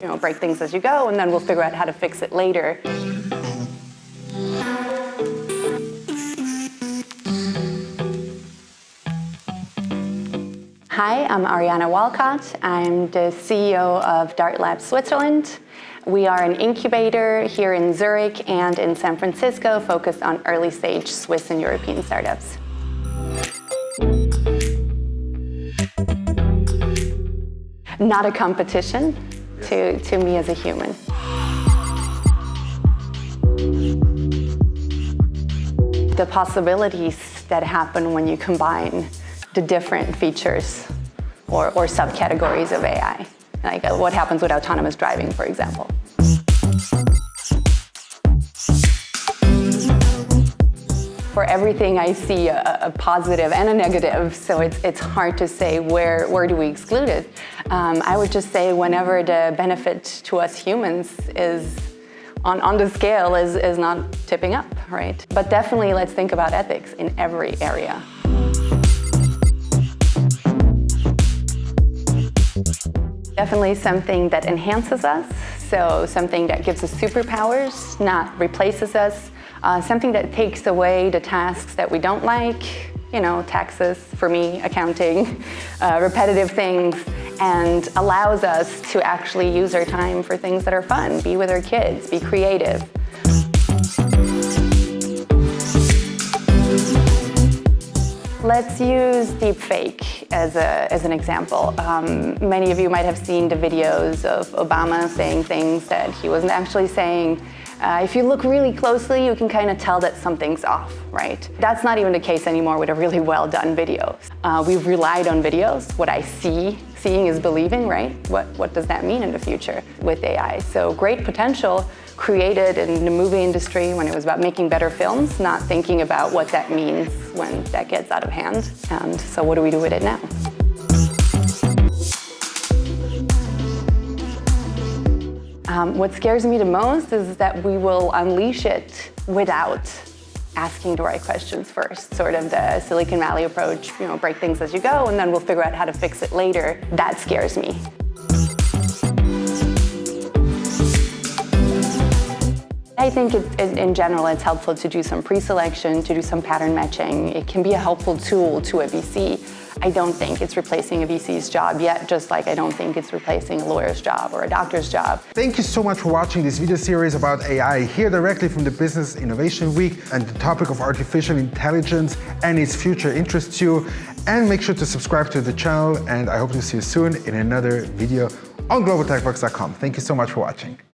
Break things as you go, and then we'll figure out how to fix it later. Hi, I'm Arijana Walcott. I'm the CEO of Dart Labs Switzerland. We are an incubator here in Zurich and in San Francisco focused on early-stage Swiss and European startups. Not a competition to me as a human. The possibilities that happen when you combine the different features or subcategories of AI, like what happens with autonomous driving, for example. For everything, I see a positive and a negative, so it's hard to say where do we exclude it. I would just say whenever the benefit to us humans is on the scale is not tipping up, right? But definitely let's think about ethics in every area. Definitely something that enhances us, so something that gives us superpowers, not replaces us. Something that takes away the tasks that we don't like, taxes, for me, accounting, repetitive things, and allows us to actually use our time for things that are fun, be with our kids, be creative. Let's use deepfake as an example. Many of you might have seen the videos of Obama saying things that he wasn't actually saying. If you look really closely, you can kind of tell that something's off, right? That's not even the case anymore with a really well-done video. We've relied on videos. What I see, seeing is believing, right? What does that mean in the future with AI? So great potential created in the movie industry when it was about making better films, not thinking about what that means when that gets out of hand. And so what do we do with it now? What scares me the most is that we will unleash it without asking the right questions first. Sort of the Silicon Valley approach, break things as you go, and then we'll figure out how to fix it later. That scares me. I think in general it's helpful to do some pre-selection, to do some pattern matching. It can be a helpful tool to a VC. I don't think it's replacing a VC's job yet, just like I don't think it's replacing a lawyer's job or a doctor's job. Thank you so much for watching this video series about AI here directly from the Business Innovation Week, and the topic of artificial intelligence and its future interests you. And make sure to subscribe to the channel, and I hope to see you soon in another video on globaltechbox.com. Thank you so much for watching.